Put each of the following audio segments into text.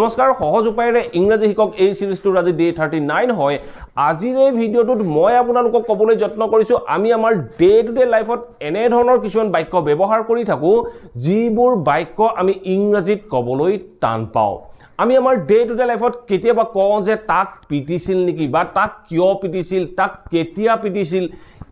নমস্কাৰ সহজ উপায়েৰে ইংৰাজী শিকক এই সিৰিজটোৰ আজি ডে 39 হয় আজিৰ এই ভিডিঅ'টোত মই আপোনালোকক ক'বলৈ যত্ন কৰিছো আমি আমাৰ ডে টু ডে লাইফত এনে ধৰণৰ কিছুমান বাক্য ব্যৱহাৰ কৰি থাকো যিবোৰ বাক্য আমি ইংৰাজীত ক'বলৈ টান পাওঁ আমি আমাৰ ডে টু ডে লাইফত কেতিয়াবা কওঁ যে তাক পিটিছিল নেকি বা তাক কিয় পিটিছিল তাক কেতিয়া পিটিছিল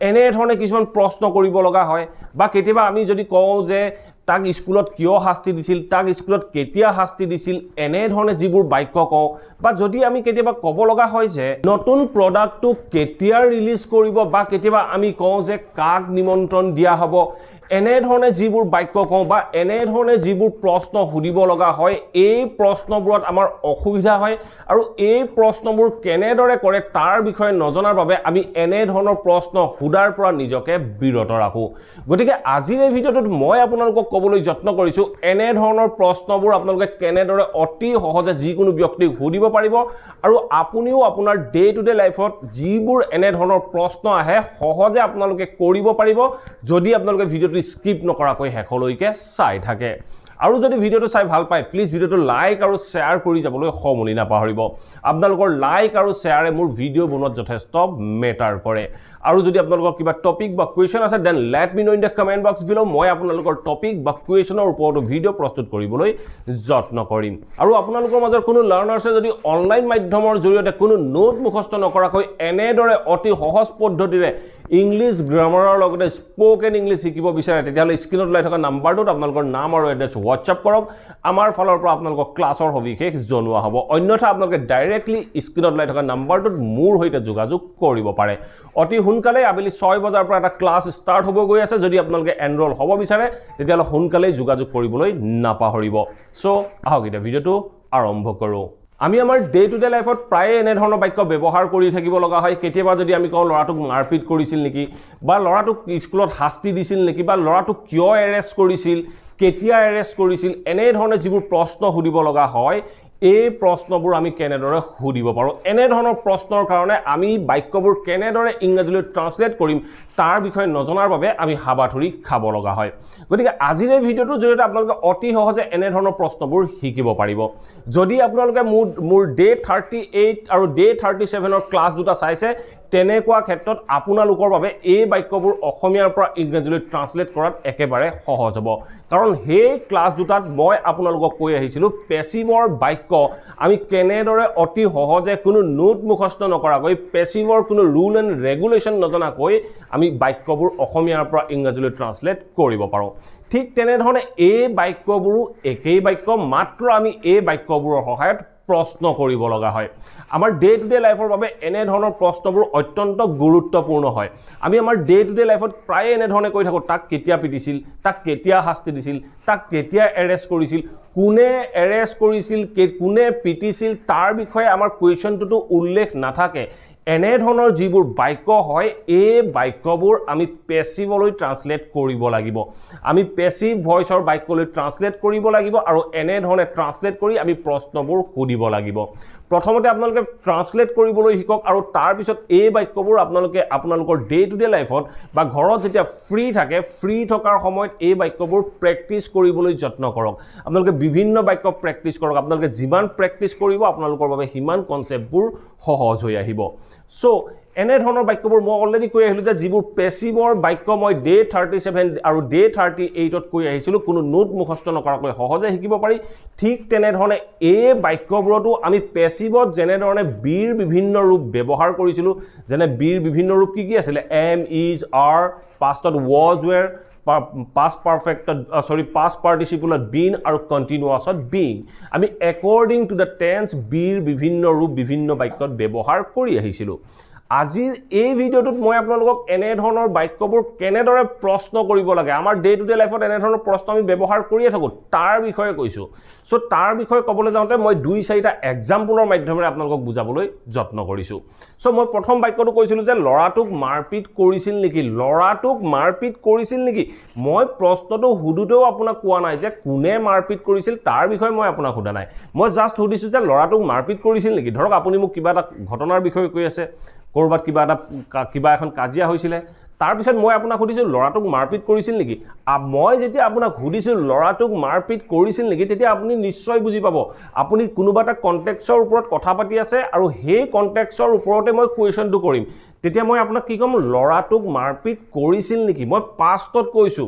এনে ধৰণে কিছুমান প্ৰশ্ন কৰিব লগা হয় বা কেতিয়াবা আমি যদি কওঁ যে তাক স্কুলত কিয় শাস্তি দিছিল তাক স্কুলত কেতিয়া শাস্তি দিছিল এনে ধৰণে যিবোৰ বাক্য কওঁ বা যদি আমি কেতিয়াবা ক'ব লগা হয় যে নতুন প্ৰডাক্টটো কেতিয়া ৰিলিজ কৰিব বা কেতিয়াবা আমি কওঁ যে কাক নিমন্ত্ৰণ দিয়া হ'ব এনে ধৰণে যিবোৰ বাক্য কওঁ বা এনে ধৰণে যিবোৰ প্ৰশ্ন সুধিব লগা হয় এই প্ৰশ্নবোৰত আমাৰ অসুবিধা হয় আৰু এই প্ৰশ্নবোৰ কেনেদৰে কৰে তাৰ বিষয়ে নজনাৰ বাবে আমি এনে ধৰণৰ প্ৰশ্ন সুধাৰ পৰা নিজকে বিৰত ৰাখো গতিকে আজিৰ এই ভিডিঅ'টোত মই আপোনালোকক ক'বলৈ যত্ন কৰিছো এনে ধৰণৰ প্ৰশ্নবোৰ আপোনালোকে কেনেদৰে অতি সহজে যিকোনো ব্যক্তিক সুধিব পাৰিব আৰু আপুনিও আপোনাৰ ডে টু ডে লাইফত যিবোৰ এনে ধৰণৰ প্ৰশ্ন আহে সহজে আপোনালোকে কৰিব পাৰিব যদি আপোনালোকে ভিডিঅ'টো স্কিপ নকৰাকৈ হেকলৈকে চাই থাকে আৰু যদি ভিডিঅ'টো চাই ভাল পায় প্লিজ ভিডিঅ'টো লাইক আৰু শেয়াৰ কৰি যাবলৈ সমনি নাপাহৰিব আপোনালোকৰ লাইক আৰু শেয়াৰে মোৰ ভিডিঅ' বনোৱাত যথেষ্ট মেটাৰ কৰে আৰু যদি আপোনালোকৰ কিবা টপিক বা কোৱেশ্চন আছে then let me know in the comment box below মই আপোনালোকৰ টপিক বা কোৱেশ্চনৰ ওপৰত ভিডিঅ' প্ৰস্তুত কৰিবলৈ যত্ন কৰিম আৰু আপোনালোকৰ মাজৰ কোনো লাৰ্নাৰ্ছে যদি অনলাইন মাধ্যমৰ জৰিয়তে কোনো নোট মুখস্থ নকৰাকৈ এনেদৰে অতি সহজ পদ্ধতিৰে ইংলিছ গ্ৰামাৰৰ লগতে স্পোকেন ইংলিছ শিকিব বিচাৰে তেতিয়াহ'লে স্ক্ৰীনত ওলাই থকা নাম্বাৰটোত আপোনালোকৰ নাম আৰু এড্ৰেছ হোৱাটছআপ কৰক আমাৰ ফালৰ পৰা আপোনালোকক ক্লাছৰ সবিশেষ জনোৱা হ'ব অন্যথা আপোনালোকে ডাইৰেক্টলি স্ক্ৰীনত ওলাই থকা নাম্বাৰটোত মোৰ সৈতে যোগাযোগ কৰিব পাৰে অতি সোনকালে আবেলি 6 বজাৰ পৰা এটা ক্লাছ ষ্টাৰ্ট হ'ব গৈ আছে যদি আপোনালোকে এনৰোল হ'ব বিচাৰে তেতিয়াহ'লে সোনকালে যোগাযোগ কৰিবলৈ নাপাহৰিব সো আহক এতিয়া ভিডিঅ'টো আৰম্ভ কৰোঁ আমি আমাৰ ডে টু ডে লাইফত প্ৰায় এনে ধৰণৰ বাক্য ব্যৱহাৰ কৰি থাকিব লগা হয় কেতিয়াবা যদি আমি কওঁ ল'ৰাটোক মাৰপিট কৰিছিল নেকি বা ল'ৰাটোক স্কুলত শাস্তি দিছিল নেকি বা ল'ৰাটোক কিয় এৰেষ্ট কৰিছিল কেতিয়া এৰেষ্ট কৰিছিল এনে ধৰণে যিবোৰ প্ৰশ্ন সুধিব লগা হয় এই প্ৰশ্নবোৰ আমি কেনেদৰে সুধিব পাৰো এনে ধৰণৰ প্ৰশ্নৰ কাৰণে আমি বাক্যবোৰ কেনেদৰে ইংৰাজীলৈ ট্ৰান্সলেট কৰিম তাৰ বিষয়ে নজনাৰ বাবে আমি হাবাথুৰি খাব লগা হয় গতিকে আজিৰ এই ভিডিঅ'টোৰ জৰিয়তে আপোনালোকে অতি সহজে এনে ধৰণৰ প্ৰশ্নবোৰ শিকিব পাৰিব যদি আপোনালোকে মোৰ ডে 38 আৰু ডে 37ৰ ক্লাছ দুটা চাইছে তেনেকুৱা ক্ষেত্ৰত আপোনালোকৰ বাবে এই বাক্যবোৰ অসমীয়াৰ পৰা ইংৰাজীলৈ ট্ৰান্সলেট কৰাত একেবাৰে সহজ হ'ব কাৰণ সেই ক্লাছ দুটাত মই আপোনালোকক কৈ আহিছিলো পেছিভৰ বাক্য আমি কেনেদৰে অতি সহজে কোনো নোট মুখস্থ নকৰাকৈ পেছিভৰ কোনো ৰুল এণ্ড ৰেগুলেশ্যন নজনাকৈ আমি বাক্যবোৰ অসমীয়াৰ পৰা ইংৰাজীলৈ ট্ৰান্সলেট কৰিব পাৰো ঠিক তেনেধৰণে এই বাক্যবোৰো একেই বাক্য মাত্ৰ আমি এই বাক্যবোৰৰ সহায়ত প্ৰশ্ন কৰিব লগা হয় আমাৰ ডে টু ডে লাইফৰ বাবে এনে ধৰণৰ প্ৰশ্নবোৰ অত্যন্ত গুৰুত্বপূৰ্ণ হয় আমি আমাৰ ডে টু ডে লাইফত প্ৰায় এনে ধৰণে কৈ থাকো তাক কেতিয়া পিটিছিল তাক কেতিয়া শাস্তি দিছিল তাক কেতিয়া এৰেষ্ট কৰিছিল কোনে এৰেষ্ট কৰিছিল কোনে পিটিছিল তাৰ বিষয়ে আমাৰ কুৱেশ্যনটোতো উল্লেখ নাথাকে এনে ধৰণৰ যিবোৰ বাক্য হয় এই বাক্যবোৰ আমি পেছিভলৈ ট্ৰান্সলেট কৰিব লাগিব আমি পেছিভ ভয়েসৰ বাক্যলৈ ট্ৰান্সলেট কৰিব লাগিব আৰু এনে ধৰণে ট্ৰান্সলেট কৰি আমি প্ৰশ্নবোৰ সুধিব লাগিব প্ৰথমতে আপোনালোকে ট্ৰান্সলেট কৰিবলৈ শিকক আৰু তাৰ পিছত এই বাক্যবোৰ আপোনালোকে আপোনালোকৰ ডে টু ডে লাইফত বা ঘৰত যেতিয়া ফ্ৰী থাকে ফ্ৰী থকাৰ সময়ত এই বাক্যবোৰ প্ৰেক্টিছ কৰিবলৈ যত্ন কৰক আপোনালোকে বিভিন্ন বাক্য প্ৰেক্টিছ কৰক আপোনালোকে যিমান প্ৰেক্টিছ কৰিব আপোনালোকৰ বাবে সিমান কনসেপ্টবোৰ সহজ হৈ আহিব সো এনে ধৰণৰ বাক্যবোৰ মই অলৰেডি কৈ আহিলো যে যিবোৰ পেছিভৰ বাক্য মই ডে 37 আৰু ডে 38ত কৈ আহিছিলো কোনো নোট মুখস্থ নকৰাকৈ সহজে শিকিব পাৰি ঠিক তেনে ধৰণে এই বাক্যবোৰতো আমি পেছিভত যেনে ধৰণে বিৰ বিভিন্ন ৰূপ ব্যৱহাৰ কৰিছিলো যেনে বিৰ বিভিন্ন ৰূপ কি আছিল এম ইজ আৰ পাষ্টত was were past perfect past participle been আৰু continuous being আমি according to the tense beৰ বিভিন্ন ৰূপ বিভিন্ন বাক্যত ব্যৱহাৰ কৰি আহিছিলো আজি এই ভিডিঅ'টোত মই আপোনালোকক এনে ধৰণৰ বাক্যবোৰ কেনেদৰে প্ৰশ্ন কৰিব লাগে আমাৰ ডে টু ডে লাইফত এনে ধৰণৰ প্ৰশ্ন আমি ব্যৱহাৰ কৰিয়ে থাকো তাৰ বিষয়ে কৈছো সো তাৰ বিষয়ে ক'বলৈ যাওঁতে মই 2-4টা এক্সাম্পলৰ মাধ্যমেৰে আপোনালোকক বুজাবলৈ যত্ন কৰিছো সো মই প্ৰথম বাক্যটো কৈছিলো যে ল'ৰাটোক মাৰপিট কৰিছিল নেকি মই প্ৰশ্নটো হুদুতেও আপোনাক কোৱা নাই যে কোনে মাৰপিট কৰিছিল তাৰ বিষয়ে মই আপোনাক সোধা নাই মই জাস্ট সুধিছো যে ল'ৰাটোক মাৰপিট কৰিছিল নেকি ধৰক আপুনি মোক কিবা এটা ঘটনাৰ বিষয়ে কৈ আছে কৰবাত কিবা এখন কাজিয়া হৈছিল তাৰ পিছত মই আপোনাক সুধিছো লৰাটোক মাৰপিট কৰিছিল নেকি মই যেতিয়া আপোনাক সুধিছো লৰাটোক মাৰপিট কৰিছিল নেকি তেতিয়া আপুনি নিশ্চয় বুজি পাব আপুনি কোনোবা এটা কনটেক্সটৰ ওপৰত কথা পাতি আছে আৰু সেই কনটেক্সটৰ ওপৰতে মই কোৱেশ্যনটো কৰিম তেতিয়া মই আপোনাক কি কম লৰাটোক মাৰপিট কৰিছিল নেকি মই পাষ্টত কৈছো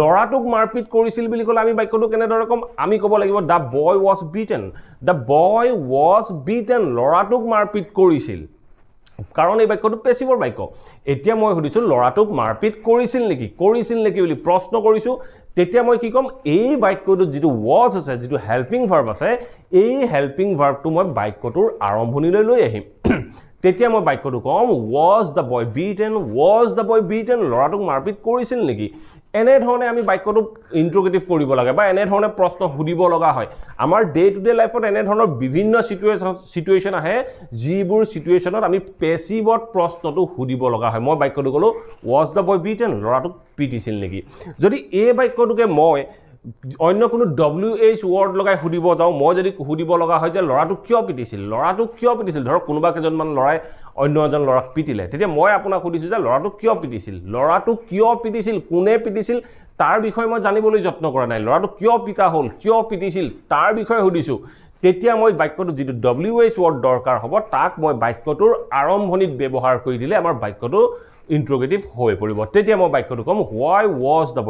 লৰাটোক মাৰপিট কৰিছিল বুলি কলে আমি বাক্যটো কেনেদৰে কম আমি ক'ব লাগিব দা বয় ওয়াজ বিটেন লৰাটোক মাৰপিট কৰিছিল কাৰণ এই বাক্যটো পেছিভৰ বাক্য এতিয়া মই সুধিছো লৰাটোক মাৰপিট কৰিছিল নেকি বুলি প্ৰশ্ন কৰিছো তেতিয়া মই কি কম এই বাক্যটো যেটো was আছে যেটো হেল্পিং ভাৰ্ব আছে এই হেল্পিং ভাৰ্বটো মই বাক্যটোৰ আৰম্ভণিলৈ লৈ আহিম তেতিয়া মই বাক্যটো কম was the boy beaten লৰাটোক মাৰপিট কৰিছিল নেকি এনে ধৰণে আমি বাক্যটো ইন্ট্ৰোগেটিভ কৰিব লাগে বা এনে ধৰণে প্ৰশ্ন সুধিব লগা হয় আমাৰ ডে টু ডে লাইফত এনে ধৰণৰ বিভিন্ন সিচুৱেচন আহে যিবোৰ সিচুৱেচনত আমি পেছিভত প্ৰশ্নটো সুধিব লগা হয় মই বাক্যটো কলো was the boy beaten লৰাটোক পিটিছিল নেকি যদি এই বাক্যটোকে মই অন্য কোনো WH ওয়াৰ্ড লগাই সুধিব যাও মই যদি সুধিব লগা হয় যে লৰাটোক কিয় পিটিছিল ধৰক কোনোবা কেজনমান লৰাই অন্য এজন লৰাক পিটিলে তেতিয়া মই আপোনাক সুধিছো যে লৰাটোক কিয় পিটিছিল কোনে পিটিছিল তাৰ বিষয়ে মই জানিবলৈ যত্ন কৰা নাই লৰাটোক কিয় পিটা হল কিয় পিটিছিল তাৰ বিষয়ে সুধিছো তেতিয়া মই বাক্যটো যেটো WH ওয়াৰ্ড দৰকাৰ হ'ব তাক মই বাক্যটোৰ আৰম্ভণিত ব্যৱহাৰ কৰি দিলে আমাৰ বাক্যটো ইন্ট্ৰোগেটিভ হৈ পৰিব তেতিয়া মই বাক্যটো কম why was the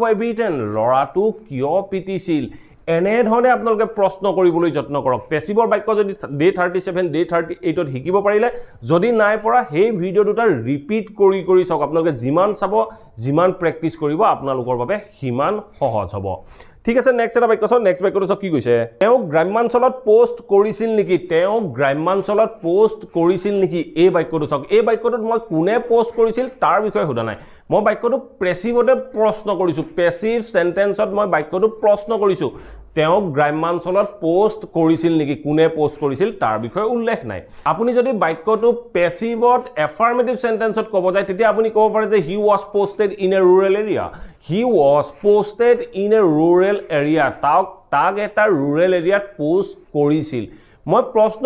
boy beaten লৰাটো কিয় পিটিছিল এনে ধৰণে আপোনালোকে প্ৰশ্ন কৰিবলৈ যত্ন কৰক পেছিভৰ বাক্য যদি ডে 37 ডে 38 ত শিকিব পাৰিলে যদি নাই পৰা সেই ভিডিও দুটা ৰিপিট কৰি চাওক আপোনালোকে যিমান চাব যিমান প্ৰেক্টিস কৰিব আপোনালোকৰ বাবে সিমান সহজ হ'ব ঠিক আছে নেক্সট এটা বাক্য চাও নেক্সট বাক্যটো চাও কি কৈছে তেওঁ গ্ৰামাঞ্চলত পোষ্ট কৰিছিল নেকি এই বাক্যটো চাওক এই বাক্যটোত মই কোনে পোষ্ট কৰিছিল তাৰ বিষয়ে সোধা নাই মই বাক্যটো প্ৰেছিভতে প্ৰশ্ন কৰিছো পেছিভ সেন্টেন্সত মই বাক্যটো প্ৰশ্ন কৰিছো তেওঁ গ্ৰামাঞ্চলত পোষ্ট কৰিছিল নেকি কোনে পোষ্ট কৰিছিল তাৰ বিষয়ে উল্লেখ নাই আপুনি যদি বাক্যটো পেছিভত এফাৰ্মেটিভ সেন্টেন্সত ক'ব যায় তেতিয়া আপুনি ক'ব পাৰে যে he was posted in a rural area তাক এটা rural এৰিয়াত পোষ্ট কৰিছিল মই প্ৰশ্ন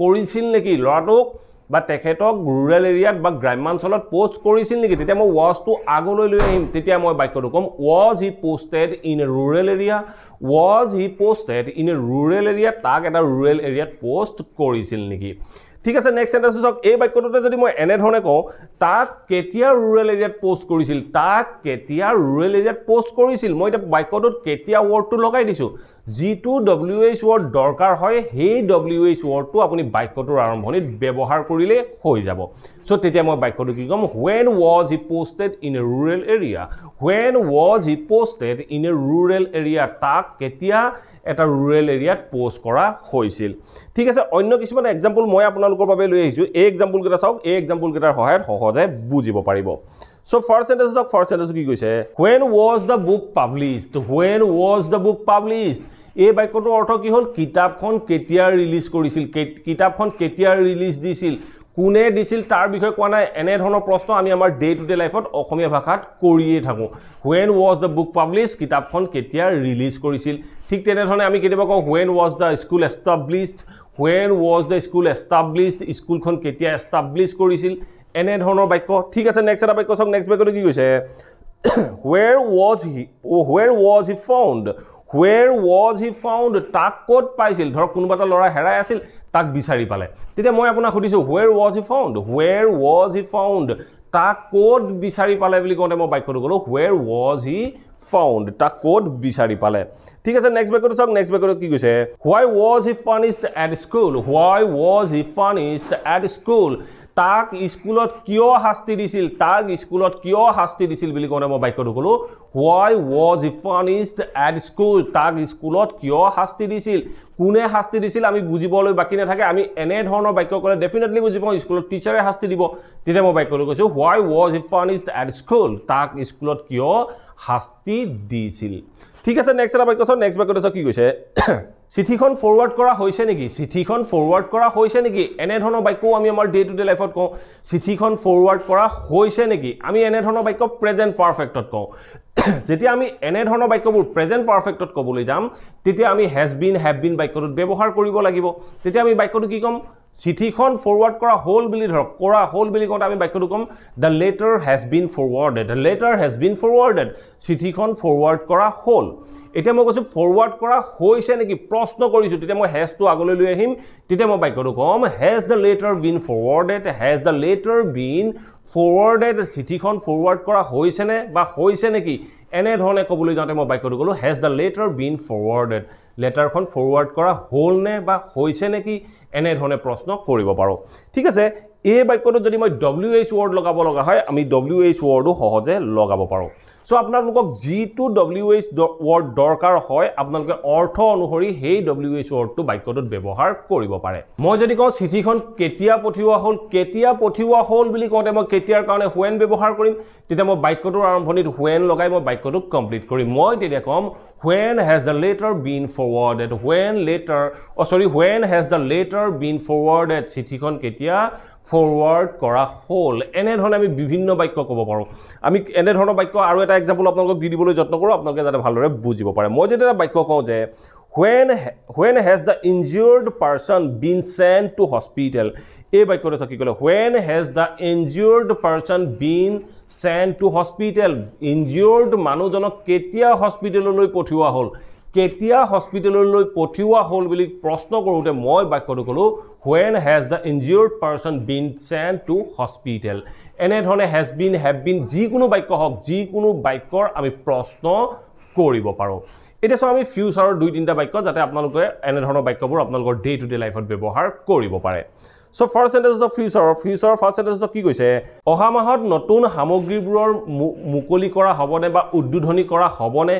কৰিছিল নেকি লৰাটোক বা তেখেতক rural এৰিয়াত বা গ্ৰামাঞ্চলত পোষ্ট কৰিছিল নেকি তেতিয়া মই was টো আগলৈ লৈ আহিম তেতিয়া মই বাক্যটো কম was he posted in a rural area তাক এটা rural এৰিয়াত পোষ্ট কৰিছিল নেকি ঠিক আছে নেক্সট সেন্টেন্স চাওক এই বাক্যটোতে যদি মই এনে ধৰণে কওঁ তাক কেতিয়া rural এৰিয়াত পোষ্ট কৰিছিল মই এটা বাক্যটোত কেতিয়া ওয়াৰ্ডটো লগাই দিছো যিটো WH ওয়াৰ্ড দৰকাৰ হয় সেই WH ওয়াৰ্ডটো আপুনি বাক্যটোৰ আৰম্ভণিত ব্যৱহাৰ কৰিলে হৈ যাব সো তেতিয়া মই বাক্যটো কি কম when was he posted in a rural area তাক কেতিয়া এটা rural এৰিয়াত পোষ্ট কৰা হৈছিল ঠিক আছে অন্য কিছুমান एग्जांपल মই আপোনালোকৰ বাবে লৈ আহিছো এই एग्जांपल কেটা চাওক এই एग्जांपल কেটাৰ সহায়ত সহজে বুজিব পাৰিব সো ফাৰ্স্ট সেন্টেন্স কি কৈছে when was the book published এই বাক্যটোৰ অৰ্থ কি হ'ল কিতাপখন কেতিয়া ৰিলিজ দিছিল কোনে দিছিল তাৰ বিষয়ে কোৱা নাই এনে ধৰণৰ প্ৰশ্ন আমি আমাৰ ডে টু ডে লাইফত অসমীয়া ভাষাত কৰিয়ে থাকো when was the book published কিতাপখন কেতিয়া ৰিলিজ কৰিছিল ঠিক তেনে ধৰণে আমি কেতিয়াবা কওঁ when was the school established স্কুলখন কেতিয়া এস্টাবলিশ কৰিছিল এনে ধৰণৰ বাক্য ঠিক আছে নেক্সট এটা বাক্য চাওক নেক্সট বাক্যটো কি কৈছে where was he found তাক ক'ত পাইছিল ধৰ কোনোবা এটা লৰা হেৰাই আছিল তাক বিচাৰি পালে তেতিয়া মই আপোনাক সুধিছো where was he found তাক ক'ত বিচাৰি পালে বুলি কওঁতে মই বাক্যটো কলো where was he found তাক ক'ত বিচাৰি পালে ঠিক আছে নেক্সট বাক্যটো চাওক নেক্সট বাক্যটো কি কৈছে why was he punished at school তাক স্কুলত কিয় শাস্তি দিছিল বুলি কোনে মই বাক্যটো কলো why was he punished at school তাক স্কুলত কিয় শাস্তি দিছিল কোনে শাস্তি দিছিল আমি বুজিবলৈ বাকি নাথাকে আমি এনে ধৰণৰ বাক্য কলে ডেফিনেটলি বুজি পাওঁ স্কুলত টিচাৰে শাস্তি দিব তেতিয়া মই বাক্যটো কৈছো why was he punished at school তাক স্কুলত কিয় শাস্তি দিছিল ঠিক আছে নেক্সট এটা বাক্য চাওক নেক্সট বাক্যটো চাওক কি কৈছে চিঠিখন ফৰৱাৰ্ড কৰা হৈছে নেকি এনে ধৰণৰ বাক্য আমি আমাৰ ডে টু ডে লাইফত কওঁ চিঠিখন ফৰৱাৰ্ড কৰা হৈছে নেকি আমি এনে ধৰণৰ বাক্য প্ৰেজেন্ট পাৰফেক্টত কওঁ যেতিয়া আমি এনে ধৰণৰ বাক্যবোৰ প্ৰেজেন্ট পাৰফেক্টত ক'বলৈ যাম তেতিয়া আমি has been have been বাক্যটোত ব্যৱহাৰ কৰিব লাগিব তেতিয়া আমি বাক্যটো কি কম চিঠিখন ফৰৱাৰ্ড কৰা হ'ল বুলি ধৰক কৰা হ'ল বুলি কওঁতে আমি বাক্যটো ক'ম the letter has been forwarded the letter has been forwarded চিঠিখন ফৰৱাৰ্ড কৰা হ'ল এতিয়া মই কৈছোঁ ফৰৱাৰ্ড কৰা হৈছে নেকি প্ৰশ্ন কৰিছোঁ তেতিয়া মই হেজটো আগলৈ লৈ আহিম তেতিয়া মই বাক্যটো ক'ম has the letter been forwarded has the letter been forwarded চিঠিখন ফৰৱাৰ্ড কৰা হৈছেনে বা হৈছে নেকি এনেধৰণে ক'বলৈ যাওঁতে মই বাক্যটো ক'লোঁ has the letter been forwarded লেটাৰখন ফৰৱাৰ্ড কৰা হ'লনে বা হৈছে নেকি এনেধৰণে প্ৰশ্ন কৰিব পাৰোঁ ঠিক আছে এই বাক্যটো যদি মই WH ৱৰ্ড লগাব লগা হয় আমি WH ৱৰ্ডো সহজে লগাব পাৰোঁ সো আপোনালোকক যিটো WH ৱৰ্ড দৰকাৰ হয় আপোনালোকে অৰ্থ অনুসৰি সেই WH ৱৰ্ডটো বাক্যটোত ব্যৱহাৰ কৰিব পাৰে মই যদি কওঁ চিঠিখন কেতিয়া পঠিওৱা হ'ল বুলি কওঁতে মই কেতিয়াৰ কাৰণে when ব্যৱহাৰ কৰিম তেতিয়া মই বাক্যটোৰ আৰম্ভণিত when লগাই মই বাক্যটো কমপ্লিট কৰিম মই তেতিয়া ক'ম when has the letter been forwarded when has the letter been forwarded চিঠিখন কেতিয়া ফৰৱাৰ্ড কৰা হ'ল এনেধৰণে আমি বিভিন্ন বাক্য ক'ব পাৰোঁ আমি এনেধৰণৰ বাক্য আৰু এটা এক্সাম্পল আপোনালোকক দি দিবলৈ যত্ন কৰোঁ আপোনালোকে যাতে ভালদৰে বুজিব পাৰে মই যদি এটা বাক্য কওঁ যে when has the injured person been sent to hospital এই বাক্যটো কি ক'লে when has the injured person been sent to hospital injured মানুহজনক কেতিয়া হস্পিটেললৈ পঠিওৱা হ'ল কেতিয়া হস্পিটেললৈ পঠিওৱা হ'ল বুলি প্ৰশ্ন কৰোঁতে মই বাক্যটো ক'লোঁ when has the injured person been sent to hospital এনেধৰণে has been have been যিকোনো বাক্য হওক যিকোনো বাক্যৰ আমি প্ৰশ্ন কৰিব পাৰোঁ এটা সব আমি ফিউচাৰৰ দুই তিনিটা বাক্য যাতে আপোনালোকে এনেধৰণৰ বাক্যবোৰ আপোনালোকৰ ডে টু ডে লাইফত ব্যৱহাৰ কৰিব পাৰে so first sentence of future first sentence কি কৈছে অহা মাহত নতুন সামগ্ৰীবোৰৰ মুকলি কৰা হ'বনে বা উদ্বোধনী কৰা হ'বনে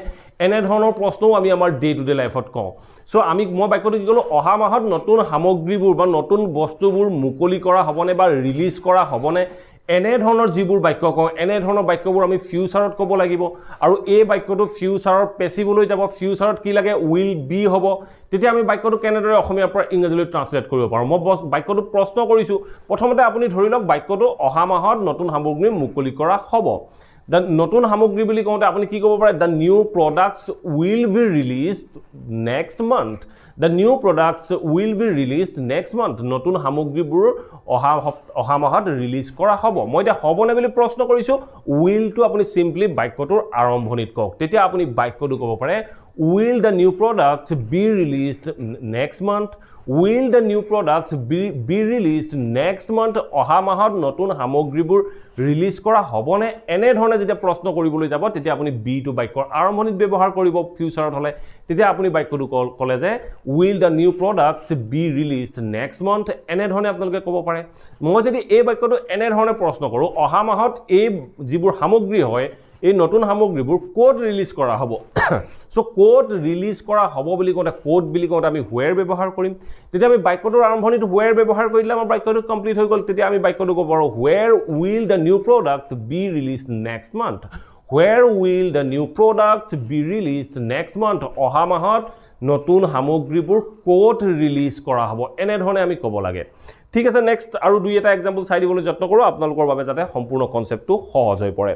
এনেধৰণৰ প্ৰশ্নও আমি আমাৰ ডে টু ডে লাইফত কওঁ সো মই বাক্যটো কি ক'লো অহা মাহত নতুন সামগ্ৰীবোৰ বা নতুন বস্তুবোৰ মুকলি কৰা হ'বনে বা ৰিলিজ কৰা হ'বনে এনেধৰণৰ যিবোৰ বাক্য কওঁ এনেধৰণৰ বাক্যবোৰ আমি ফিউচাৰত ক'ব লাগিব আৰু এই বাক্যটো ফিউচাৰৰ পেছিভলৈ যাব ফিউচাৰত কি লাগে উইল বি হ'ব তেতিয়া আমি বাক্যটো কেনেদৰে অসমীয়াৰ পৰা ইংৰাজীলৈ ট্ৰান্সলেট কৰিব পাৰোঁ মই বাক্যটো প্ৰশ্ন কৰিছোঁ প্ৰথমতে আপুনি ধৰি লওক বাক্যটো অহা মাহত নতুন সামগ্ৰী মুকলি কৰা হ'ব The নতুন সামগ্ৰী বুলি কওঁতে আপুনি কি ক'ব পাৰে the new products will be released next month the new products will be released next month নতুন সামগ্ৰীবোৰ অহা মাহত ৰিলিজ কৰা হ'ব মই এটা হ'বনে বুলি প্ৰশ্ন কৰিছোঁ will টো আপুনি simply বাক্যটোৰ আৰম্ভণিত কওক তেতিয়া আপুনি বাক্যটো ক'ব পাৰে will the new products be released next month will the new products be released next month অহা মাহত নতুন সামগ্ৰীবোৰ ৰিলিজ কৰা হ'বনে এনেধৰণে যেতিয়া প্ৰশ্ন কৰিবলৈ যাব তেতিয়া আপুনি বি টো বাক্যৰ আৰম্ভণিত ব্যৱহাৰ কৰিব ফিউচাৰত হ'লে তেতিয়া আপুনি বাক্যটো ক'লে যে will the new products be released next month এনেধৰণে আপোনালোকে ক'ব পাৰে মই যদি এই বাক্যটো এনেধৰণে প্ৰশ্ন কৰোঁ অহা মাহত এই যিবোৰ সামগ্ৰী হয় এই নতুন সামগ্ৰীবোৰ কোড ৰিলিজ কৰা হ'ব সো কোড ৰিলিজ কৰা হ'ব বুলি কওঁতে কোড বুলি কওঁতে আমি where ব্যৱহাৰ কৰিম তেতিয়া আমি বাক্যটোৰ আৰম্ভণিত where ব্যৱহাৰ কৰিলে আমাৰ বাক্যটো কমপ্লিট হৈ গ'ল তেতিয়া আমি বাক্যটো ক'ব পাৰোঁ where will the new product be released next month where will the new product be released next month অহা মাহত নতুন সামগ্ৰীবোৰ কোড ৰিলিজ কৰা হ'ব এনেধৰণে আমি ক'ব লাগে ঠিক আছে নেক্সট আৰু দুই এটা এক্সাম্পল চাই দিবলৈ যত্ন কৰোঁ আপোনালোকৰ বাবে যাতে সম্পূৰ্ণ কনসেপ্টটো সহজ হৈ পৰে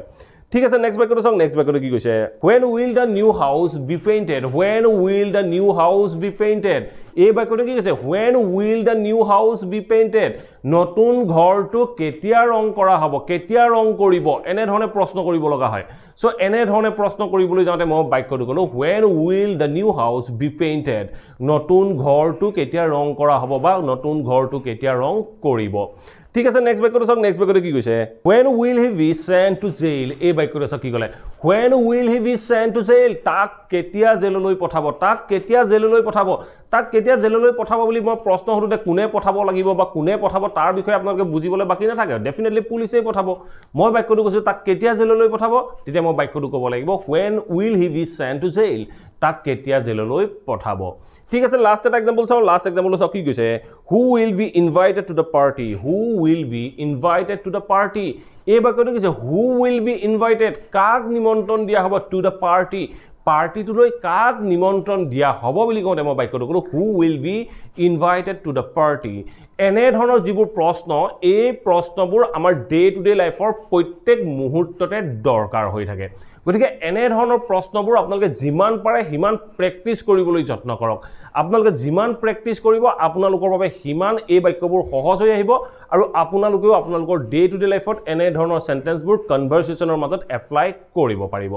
ঠিক আছে নেক্সট বাক্যটো চাওক নেক্সট বাক্যটো কি কৈছে when will the new house be painted when will the new house be painted এই বাক্যটো কি কৈছে when will the new house be painted নতুন ঘৰটো কেতিয়া ৰং কৰা হ'ব কেতিয়া ৰং কৰিব এনেধৰণে প্ৰশ্ন কৰিব লগা হয় সো এনেধৰণে প্ৰশ্ন কৰিবলৈ যাওঁতে মই বাক্যটো ক'লো when will the new house be painted নতুন ঘৰটো কেতিয়া ৰং কৰা হ'ব বা নতুন ঘৰটো কেতিয়া ৰং কৰিব ঠিক আছে নেক্সট বাক্যটো চাওক নেক্সট বাক্যটো কি কৈছে when will he be sent to jail এই বাক্যটো চাওক কি ক'লে when will he be sent to jail তাক কেতিয়া জেললৈ পঠাব তাক কেতিয়া জেললৈ পঠাব বুলি মই প্ৰশ্ন হৰুতে কোনে পঠাব লাগিব বা কোনে পঠাব তাৰ বিষয়ে আপোনালোকে বুজিবলৈ বাকি নাথাকে ডেফিনেটলি পুলিচে পঠাব মই বাক্যটো কৈছো তাক কেতিয়া জেললৈ পঠাব তেতিয়া মই বাক্যটো ক'ব লাগিব when will he be sent to jail তাক কেতিয়া জেললৈ পঠাব ঠিক আছে লাস্ট এটা এক্সাম্পল চাও লাস্ট এক্সাম্পল চাও কি কৈছে who will be invited to the party এই বাক্যটো কৈছে who will be invited কাক নিমন্ত্ৰণ দিয়া হ'ব to the party to লৈ কাক নিমন্ত্ৰণ দিয়া হ'ব বুলি কওঁতে মই বাক্যটো ক'লো who will be invited to the party এনে ধৰণৰ যিবোৰ প্ৰশ্ন এই প্ৰশ্নবোৰ আমাৰ ডে টু ডে লাইফৰ প্ৰত্যেক মুহূৰ্ততে দৰকাৰ হৈ থাকে গতিকে এনে ধৰণৰ প্ৰশ্নবোৰ আপোনালোকে যিমান পাৰে হিমান প্ৰেক্টিস কৰিবলৈ যত্ন কৰক আপোনালোকে যিমান প্ৰেক্টিছ কৰিব আপোনালোকৰ বাবে সিমান এই বাক্যবোৰ সহজ হৈ আহিব আৰু আপোনালোকেও আপোনালোকৰ ডে টু ডে লাইফত এনে ধৰণৰ সেন্টেন্সবোৰ কনভাৰসেচনৰ মাজত এপ্লাই কৰিব পাৰিব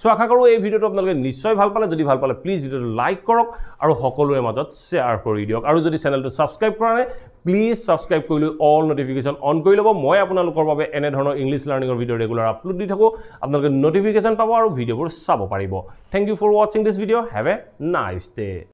সো আশা কৰো এই ভিডিওটো আপোনালোকে নিশ্চয় ভাল পালে যদি ভাল পালে প্লিজ ভিডিওটো লাইক কৰক আৰু সকলোৰে মাজত শেয়াৰ কৰি দিয়ক আৰু যদি চেনেলটো সাবস্ক্ৰাইব কৰা নাই প্লিজ সাবস্ক্ৰাইব কৰি লৈ অল নোটিফিকেশন অন কৰি ল'ব মই আপোনালোকৰ বাবে এনে ধৰণৰ ইংলিশ লাৰ্নিংৰ ভিডিও ৰেগুলাৰ আপলোড দি থাকো আপোনালোকে নোটিফিকেশন পাব আৰু ভিডিওবোৰ চাব পাৰিব thank you for watching this video have a nice day